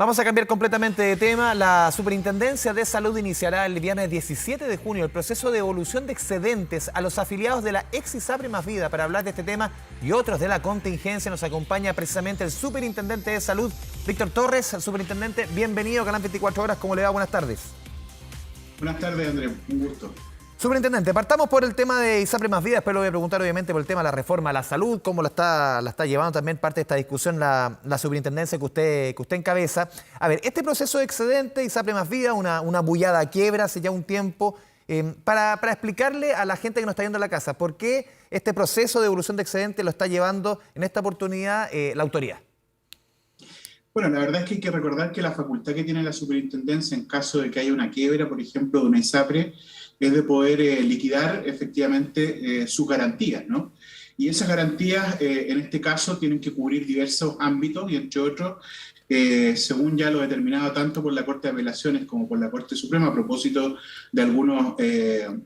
Vamos a cambiar completamente de tema. La Superintendencia de Salud iniciará el viernes 17 de junio el proceso de devolución de excedentes a los afiliados de la ex ISAPRE Más Vida. Para hablar de este tema y otros de la contingencia nos acompaña precisamente el Superintendente de Salud, Víctor Torres. Superintendente, bienvenido a Canal 24 Horas. ¿Cómo le va? Buenas tardes. Buenas tardes, Andrés. Un gusto. Superintendente, partamos por el tema de ISAPRE Más Vida, después lo voy a preguntar obviamente por el tema de la reforma a la salud, cómo la está llevando también parte de esta discusión la superintendencia que usted encabeza. A ver, este proceso de excedente, ISAPRE Más Vida, una bullada quiebra hace ya un tiempo, para explicarle a la gente que nos está viendo en la casa, ¿por qué este proceso de devolución de excedente lo está llevando en esta oportunidad la autoridad? Bueno, la verdad es que hay que recordar que la facultad que tiene la superintendencia en caso de que haya una quiebra, por ejemplo, de una ISAPRE, es de poder liquidar efectivamente sus garantías, ¿no? Y esas garantías, en este caso, tienen que cubrir diversos ámbitos y, entre otros, según ya lo determinado tanto por la Corte de Apelaciones como por la Corte Suprema, a propósito de algunos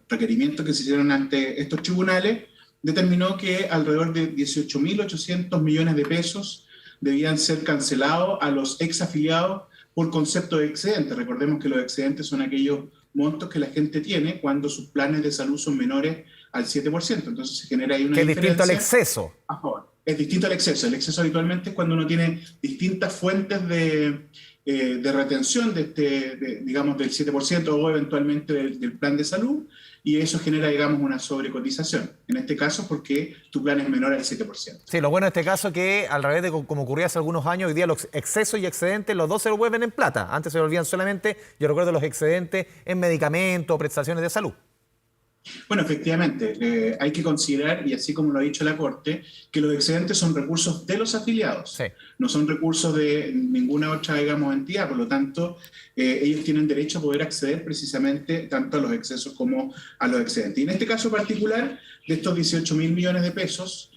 requerimientos que se hicieron ante estos tribunales, determinó que alrededor de 18.800 millones de pesos debían ser cancelados a los exafiliados por concepto de excedente. Recordemos que los excedentes son aquellos montos que la gente tiene cuando sus planes de salud son menores al 7%. Entonces se genera ahí una diferencia. Que es distinto al exceso. A favor. Es distinto al exceso. El exceso habitualmente es cuando uno tiene distintas fuentes de retención digamos, del 7% o eventualmente del plan de salud, y eso genera, digamos, una sobrecotización. En este caso, porque tu plan es menor al 7%. Sí, lo bueno en este caso es que, al revés de como ocurría hace algunos años, hoy día los excesos y excedentes, los dos se vuelven en plata. Antes se volvían solamente, yo recuerdo, los excedentes en medicamentos o prestaciones de salud. Bueno, efectivamente, hay que considerar, y así como lo ha dicho la Corte, que los excedentes son recursos de los afiliados, sí, no son recursos de ninguna otra, digamos, entidad. Por lo tanto, ellos tienen derecho a poder acceder precisamente tanto a los excesos como a los excedentes. Y en este caso particular, de estos 18.000 millones de pesos,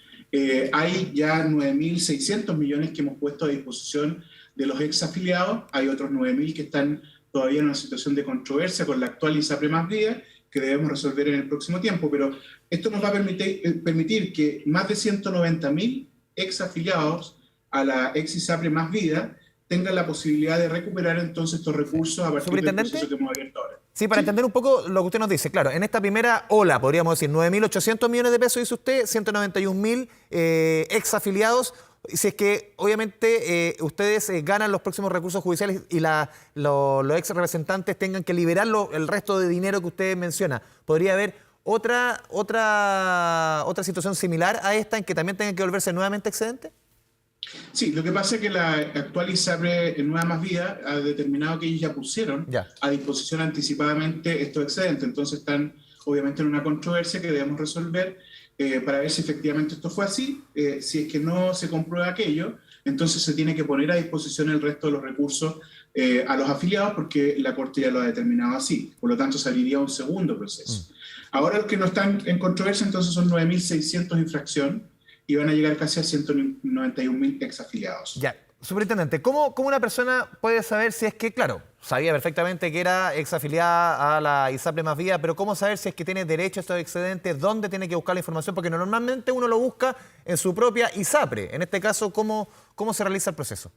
hay ya 9.600 millones que hemos puesto a disposición de los exafiliados. Hay otros 9.000 que están todavía en una situación de controversia con la actual ISAPRE Más Vida, que debemos resolver en el próximo tiempo, pero esto nos va a permitir que más de 190.000 exafiliados a la ex ISAPRE Más Vida tengan la posibilidad de recuperar entonces estos recursos a partir del proceso que hemos abierto ahora. Sí, para entender un poco lo que usted nos dice. Claro, en esta primera ola, podríamos decir, 9.800 millones de pesos, dice usted, 191.000 exafiliados. Si es que, obviamente, ustedes ganan los próximos recursos judiciales y los ex representantes tengan que liberar el resto de dinero que usted menciona, ¿podría haber otra situación similar a esta en que también tengan que volverse nuevamente excedente? Sí, lo que pasa es que la actual ISAPRE Nueva Más Vida ha determinado que ellos ya pusieron a disposición anticipadamente estos excedentes. Entonces están, obviamente, en una controversia que debemos resolver para ver si efectivamente esto fue así. Si es que no se comprueba aquello, entonces se tiene que poner a disposición el resto de los recursos a los afiliados, porque la Corte ya lo ha determinado así. Por lo tanto, saliría un segundo proceso. Ahora los que no están en controversia entonces son 9.600 infracción y van a llegar casi a 191.000 exafiliados. Ya. Superintendente, ¿cómo una persona puede saber si es que, claro, sabía perfectamente que era exafiliada a la ISAPRE Más Vida, pero cómo saber si es que tiene derecho a estos excedentes, dónde tiene que buscar la información? Porque normalmente uno lo busca en su propia ISAPRE. En este caso, ¿cómo se realiza el proceso?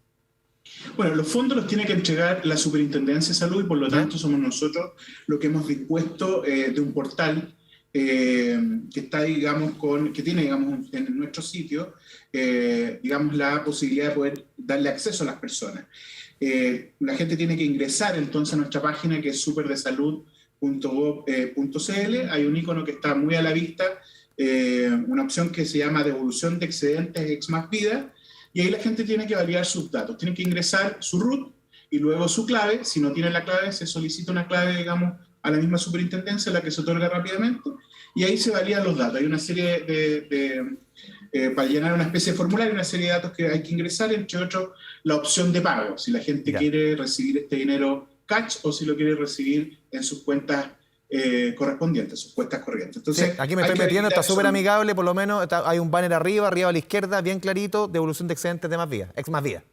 Bueno, los fondos los tiene que entregar la Superintendencia de Salud y por lo tanto somos nosotros los que hemos dispuesto de un portal que está, digamos, que tiene, digamos, en nuestro sitio, digamos, la posibilidad de poder darle acceso a las personas. La gente tiene que ingresar entonces a nuestra página, que es superdesalud.gov.cl. Hay un icono que está muy a la vista, una opción que se llama devolución de excedentes ex Más Vida, y ahí la gente tiene que validar sus datos, tiene que ingresar su RUT y luego su clave. Si no tiene la clave, se solicita una clave, digamos, a la misma superintendencia, la que se otorga rápidamente, y ahí se validan los datos. Hay una serie para llenar una especie de formulario, una serie de datos que hay que ingresar, entre otros la opción de pago, si la gente quiere recibir este dinero cash o si lo quiere recibir en sus cuentas correspondientes, sus cuentas corrientes. Entonces, sí, aquí me estoy metiendo, está súper amigable, por lo menos hay un banner arriba a la izquierda, bien clarito, devolución de excedentes de Más Vida, ex Más Vida.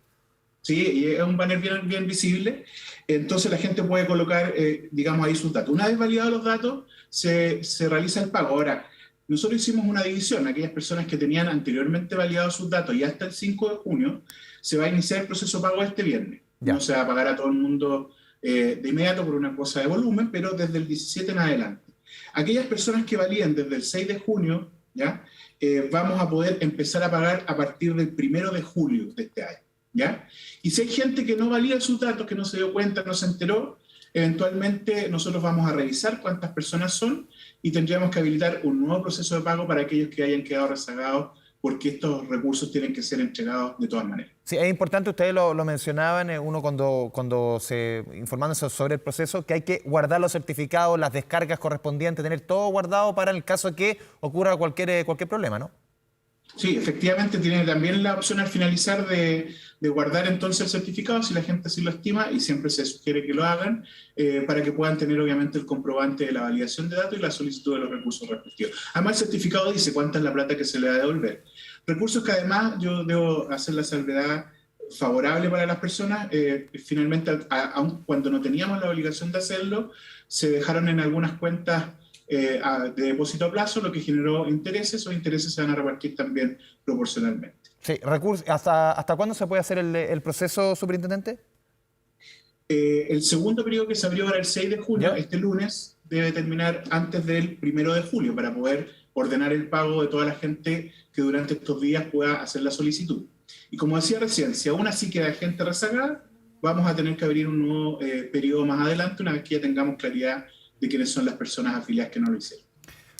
Sí, y es un banner bien visible. Entonces la gente puede colocar, digamos, ahí sus datos. Una vez validados los datos, se realiza el pago. Ahora, nosotros hicimos una división. Aquellas personas que tenían anteriormente validados sus datos y hasta el 5 de junio, se va a iniciar el proceso de pago este viernes. Ya. No se va a pagar a todo el mundo de inmediato por una cosa de volumen, pero desde el 17 en adelante. Aquellas personas que valían desde el 6 de junio, ¿ya? Vamos a poder empezar a pagar a partir del 1 de julio de este año, ¿ya? Y si hay gente que no valía sus datos, que no se dio cuenta, no se enteró, eventualmente nosotros vamos a revisar cuántas personas son y tendríamos que habilitar un nuevo proceso de pago para aquellos que hayan quedado rezagados, porque estos recursos tienen que ser entregados de todas maneras. Sí, es importante, ustedes lo mencionaban, uno cuando se informaban sobre el proceso, que hay que guardar los certificados, las descargas correspondientes, tener todo guardado para el caso que ocurra cualquier problema, ¿no? Sí, efectivamente tiene también la opción al finalizar de guardar entonces el certificado si la gente así lo estima, y siempre se sugiere que lo hagan para que puedan tener obviamente el comprobante de la validación de datos y la solicitud de los recursos respectivos. Además el certificado dice cuánta es la plata que se le va a devolver. Recursos que además yo debo hacer la salvedad favorable para las personas, finalmente aun cuando no teníamos la obligación de hacerlo, se dejaron en algunas cuentas de depósito a plazo, lo que generó intereses. Esos intereses se van a repartir también proporcionalmente. Sí, ¿hasta cuándo se puede hacer el proceso, superintendente? El segundo periodo, que se abrió para el 6 de junio, ¿Ya? este lunes, debe terminar antes del 1 de julio para poder ordenar el pago de toda la gente que durante estos días pueda hacer la solicitud. Y como decía recién, si aún así queda gente rezagada, vamos a tener que abrir un nuevo periodo más adelante, una vez que ya tengamos claridad de quiénes son las personas afiliadas que no lo hicieron.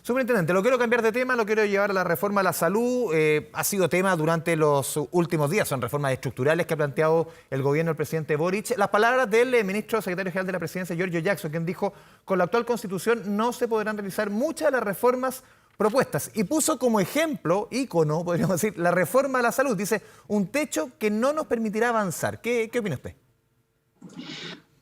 Superintendente, lo quiero cambiar de tema, lo quiero llevar a la reforma a la salud. Ha sido tema durante los últimos días, son reformas estructurales que ha planteado el gobierno del presidente Boric. Las palabras del ministro secretario general de la presidencia, Giorgio Jackson, quien dijo: con la actual constitución no se podrán realizar muchas de las reformas propuestas. Y puso como ejemplo, ícono, podríamos decir, la reforma a la salud. Dice, un techo que no nos permitirá avanzar. ¿Qué opina usted?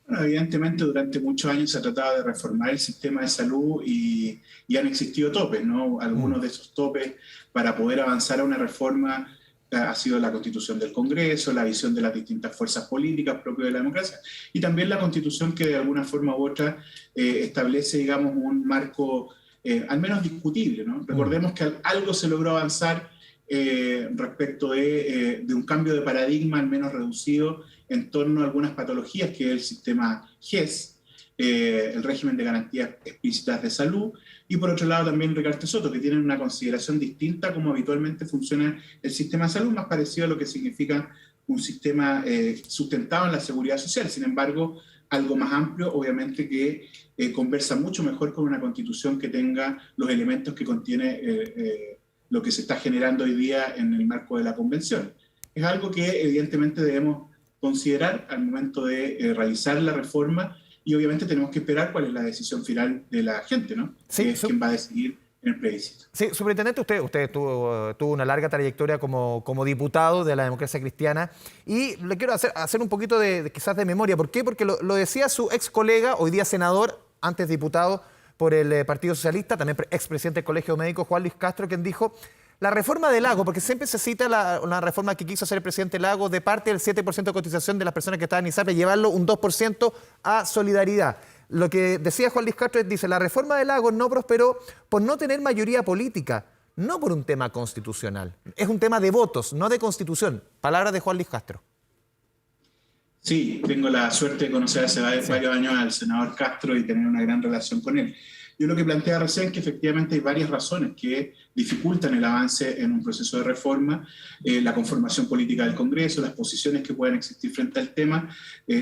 Bueno, evidentemente durante muchos años se ha tratado de reformar el sistema de salud y han existido topes, ¿no? Algunos de esos topes para poder avanzar a una reforma ha sido la constitución del Congreso, la visión de las distintas fuerzas políticas propias de la democracia, y también la constitución que de alguna forma u otra establece, digamos, un marco al menos discutible, ¿no? Recordemos que algo se logró avanzar respecto de un cambio de paradigma al menos reducido en torno a algunas patologías que es el sistema GES, el régimen de garantías explícitas de salud, y por otro lado también Ricardo Soto, que tienen una consideración distinta como habitualmente funciona el sistema de salud, más parecido a lo que significa un sistema sustentado en la seguridad social. Sin embargo, algo más amplio, obviamente, que conversa mucho mejor con una constitución que tenga los elementos que contiene lo que se está generando hoy día en el marco de la convención. Es algo que evidentemente debemos considerar al momento de realizar la reforma, y obviamente tenemos que esperar cuál es la decisión final de la gente, ¿no? Sí, que es quien va a decidir en el plebiscito. Sí, superintendente, usted tuvo una larga trayectoria como diputado de la democracia cristiana, y le quiero hacer un poquito quizás de memoria. ¿Por qué? Porque lo decía su ex colega, hoy día senador, antes diputado por el Partido Socialista, también expresidente del Colegio Médico, Juan Luis Castro, quien dijo: la reforma de Lago, porque siempre se cita una reforma que quiso hacer el presidente Lago de parte del 7% de cotización de las personas que estaban en ISAPRE, llevarlo un 2% a solidaridad. Lo que decía Juan Luis Castro dice: la reforma de Lago no prosperó por no tener mayoría política, no por un tema constitucional. Es un tema de votos, no de constitución. Palabras de Juan Luis Castro. Sí, tengo la suerte de conocer hace varios años al senador Castro y tener una gran relación con él. Yo lo que planteaba recién es que efectivamente hay varias razones que dificultan el avance en un proceso de reforma. La conformación política del Congreso, las posiciones que puedan existir frente al tema,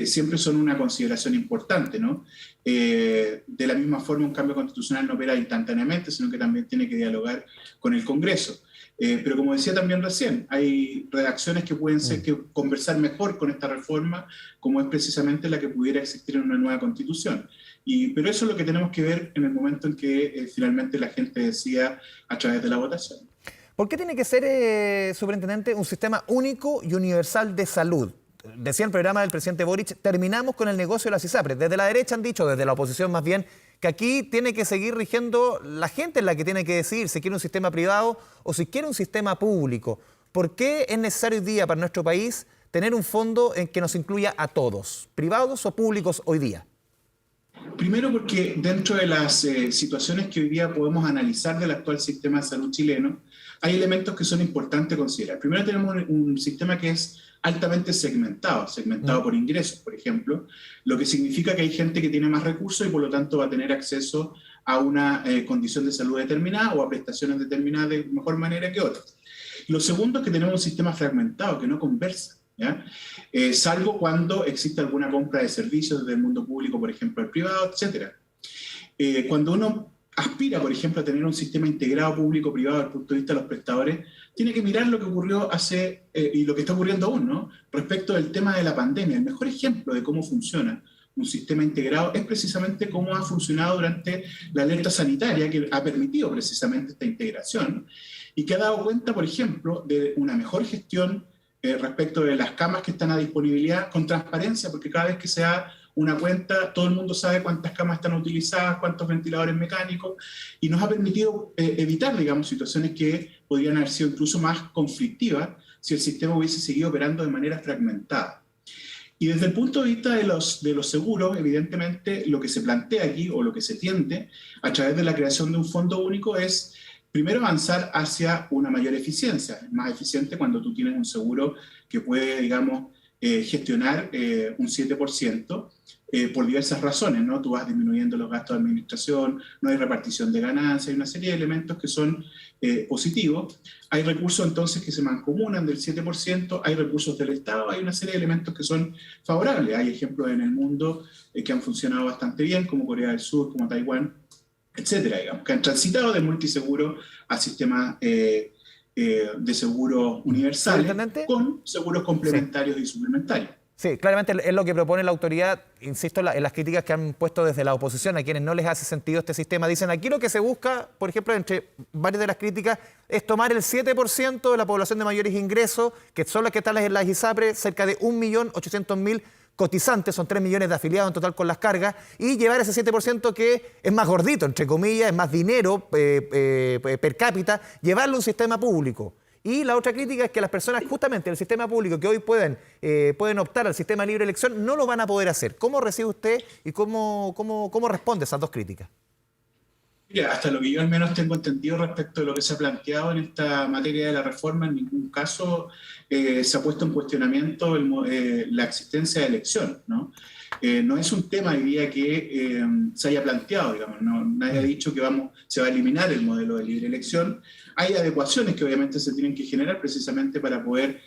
siempre son una consideración importante, ¿no? De la misma forma, un cambio constitucional no opera instantáneamente, sino que también tiene que dialogar con el Congreso. Pero como decía también recién, hay redacciones que pueden ser que conversar mejor con esta reforma, como es precisamente la que pudiera existir en una nueva constitución. Pero eso es lo que tenemos que ver en el momento en que finalmente la gente decida a través de la votación. ¿Por qué tiene que ser, superintendente, un sistema único y universal de salud? Decía el programa del presidente Boric: terminamos con el negocio de las ISAPRES. Desde la derecha han dicho, desde la oposición más bien, que aquí tiene que seguir rigiendo la gente, en la que tiene que decidir si quiere un sistema privado o si quiere un sistema público. ¿Por qué es necesario hoy día para nuestro país tener un fondo en que nos incluya a todos, privados o públicos hoy día? Primero porque dentro de las situaciones que hoy día podemos analizar del actual sistema de salud chileno, hay elementos que son importantes considerar. Primero tenemos un sistema que es altamente segmentado por ingresos, por ejemplo, lo que significa que hay gente que tiene más recursos y por lo tanto va a tener acceso a una condición de salud determinada o a prestaciones determinadas de mejor manera que otras. Lo segundo es que tenemos un sistema fragmentado que no conversa, ¿ya? Salvo cuando existe alguna compra de servicios desde el mundo público, por ejemplo, al privado, etc. Cuando uno aspira, por ejemplo, a tener un sistema integrado público-privado desde el punto de vista de los prestadores, tiene que mirar lo que ocurrió y lo que está ocurriendo aún, ¿no? Respecto del tema de la pandemia. El mejor ejemplo de cómo funciona un sistema integrado es precisamente cómo ha funcionado durante la alerta sanitaria, que ha permitido precisamente esta integración y que ha dado cuenta, por ejemplo, de una mejor gestión respecto de las camas que están a disponibilidad con transparencia, porque cada vez que se da una cuenta, todo el mundo sabe cuántas camas están utilizadas, cuántos ventiladores mecánicos, y nos ha permitido evitar, digamos, situaciones que podrían haber sido incluso más conflictivas si el sistema hubiese seguido operando de manera fragmentada. Y desde el punto de vista de los seguros, evidentemente lo que se plantea aquí, o lo que se tiende a través de la creación de un fondo único, es primero avanzar hacia una mayor eficiencia. Es más eficiente cuando tú tienes un seguro que puede, digamos, gestionar un 7%, por diversas razones, ¿no? Tú vas disminuyendo los gastos de administración, no hay repartición de ganancias, hay una serie de elementos que son positivos. Hay recursos entonces que se mancomunan del 7%, hay recursos del Estado, hay una serie de elementos que son favorables. Hay ejemplos en el mundo que han funcionado bastante bien, como Corea del Sur, como Taiwán, etcétera, digamos, que han transitado de multiseguro a sistemas de seguros universales con seguros complementarios y suplementarios. Sí, claramente es lo que propone la autoridad, insisto, en las críticas que han puesto desde la oposición, a quienes no les hace sentido este sistema. Dicen, aquí lo que se busca, por ejemplo, entre varias de las críticas, es tomar el 7% de la población de mayores ingresos, que son las que están en las ISAPRE, cerca de 1.800.000 cotizantes, son 3 millones de afiliados en total con las cargas, y llevar ese 7% que es más gordito, entre comillas, es más dinero per cápita, llevarlo a un sistema público. Y la otra crítica es que las personas justamente del sistema público que hoy pueden optar al sistema de libre elección no lo van a poder hacer. ¿Cómo recibe usted y cómo responde a esas dos críticas? Mira, hasta lo que yo al menos tengo entendido respecto de lo que se ha planteado en esta materia de la reforma, en ningún caso se ha puesto en cuestionamiento la existencia de elección, ¿no? No es un tema, diría, que se haya planteado, digamos, ¿no? Nadie ha dicho que se va a eliminar el modelo de libre elección. Hay adecuaciones que obviamente se tienen que generar precisamente para poder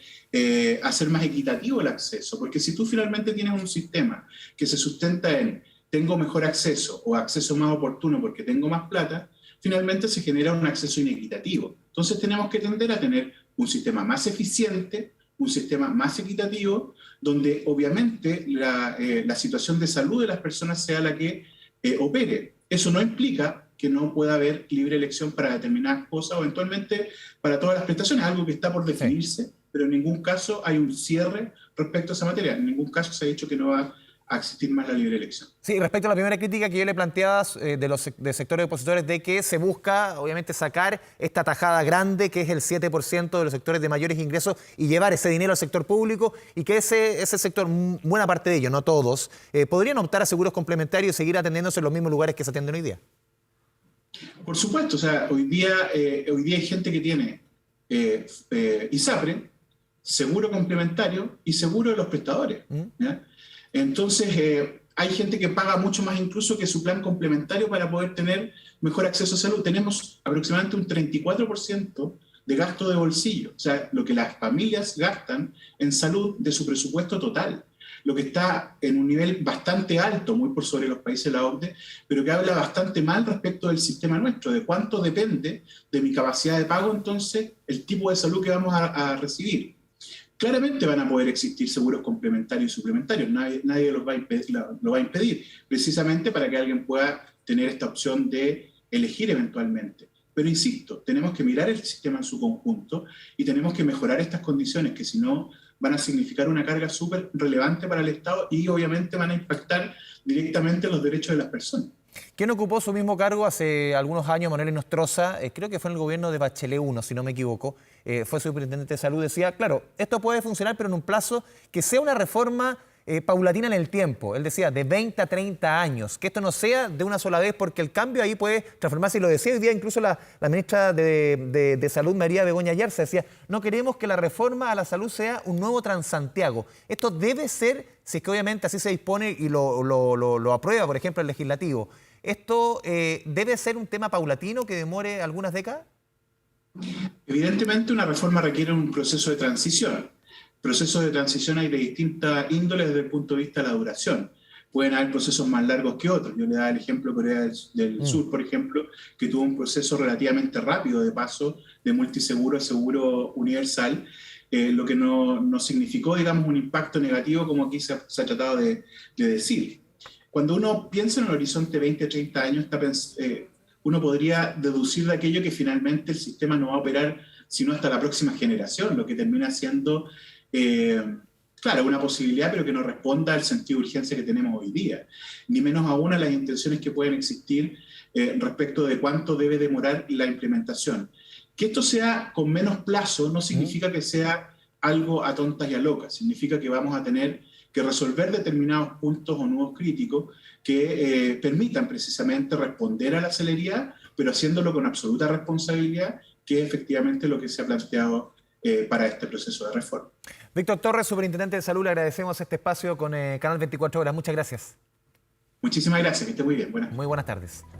hacer más equitativo el acceso, porque si tú finalmente tienes un sistema que se sustenta en tengo mejor acceso o acceso más oportuno porque tengo más plata, finalmente se genera un acceso inequitativo. Entonces tenemos que tender a tener un sistema más eficiente, un sistema más equitativo, donde obviamente la situación de salud de las personas sea la que opere. Eso no implica que no pueda haber libre elección para determinadas cosas o eventualmente para todas las prestaciones, algo que está por definirse, pero en ningún caso hay un cierre respecto a esa materia. En ningún caso se ha dicho que no va a existir más la libre elección. Sí, respecto a la primera crítica que yo le planteaba de sectores opositores, de que se busca, obviamente, sacar esta tajada grande, que es el 7% de los sectores de mayores ingresos, y llevar ese dinero al sector público, y que ese sector, buena parte de ellos, no todos, podrían optar a seguros complementarios y seguir atendiéndose en los mismos lugares que se atienden hoy día. Por supuesto, o sea, hoy día hay gente que tiene ISAPRE, seguro complementario y seguro de los prestadores, ¿ya? Entonces, hay gente que paga mucho más incluso que su plan complementario para poder tener mejor acceso a salud. Tenemos aproximadamente un 34% de gasto de bolsillo, o sea, lo que las familias gastan en salud de su presupuesto total, lo que está en un nivel bastante alto, muy por sobre los países de la OCDE, pero que habla bastante mal respecto del sistema nuestro, de cuánto depende de mi capacidad de pago, entonces, el tipo de salud que vamos a recibir. Claramente van a poder existir seguros complementarios y suplementarios, nadie lo va a impedir, precisamente para que alguien pueda tener esta opción de elegir eventualmente. Pero insisto, tenemos que mirar el sistema en su conjunto y tenemos que mejorar estas condiciones, que si no van a significar una carga súper relevante para el Estado y obviamente van a impactar directamente los derechos de las personas. ¿Quién ocupó su mismo cargo hace algunos años? Manuel Nostroza, creo que fue en el gobierno de Bachelet 1, si no me equivoco, fue superintendente de salud, decía, claro, esto puede funcionar, pero en un plazo que sea una reforma paulatina en el tiempo. Él decía de 20 a 30 años, que esto no sea de una sola vez, porque el cambio ahí puede transformarse, y lo decía hoy día incluso la ministra de Salud, María Begoña Yarza, decía, no queremos que la reforma a la salud sea un nuevo Transantiago. Esto debe ser, si es que obviamente así se dispone y lo aprueba, por ejemplo, el legislativo, ¿esto debe ser un tema paulatino que demore algunas décadas? Evidentemente, una reforma requiere un proceso de transición. Procesos de transición hay de distintas índoles desde el punto de vista de la duración. Pueden haber procesos más largos que otros. Yo le daba el ejemplo de Corea del Sur, por ejemplo, que tuvo un proceso relativamente rápido de paso de multiseguro a seguro universal, lo que no significó, digamos, un impacto negativo como aquí se ha tratado de decir. Cuando uno piensa en el horizonte 20 a 30 años, uno podría deducir de aquello que finalmente el sistema no va a operar sino hasta la próxima generación, lo que termina siendo, claro, una posibilidad, pero que no responda al sentido de urgencia que tenemos hoy día, ni menos aún a las intenciones que pueden existir respecto de cuánto debe demorar la implementación. Que esto sea con menos plazo no significa que sea algo a tontas y a locas, significa que vamos a tener que resolver determinados puntos o nudos críticos que permitan precisamente responder a la celeridad, pero haciéndolo con absoluta responsabilidad, que es efectivamente lo que se ha planteado para este proceso de reforma. Víctor Torres, Superintendente de Salud, le agradecemos este espacio con Canal 24 Horas. Muchas gracias. Muchísimas gracias, que esté muy bien. Muy buenas tardes.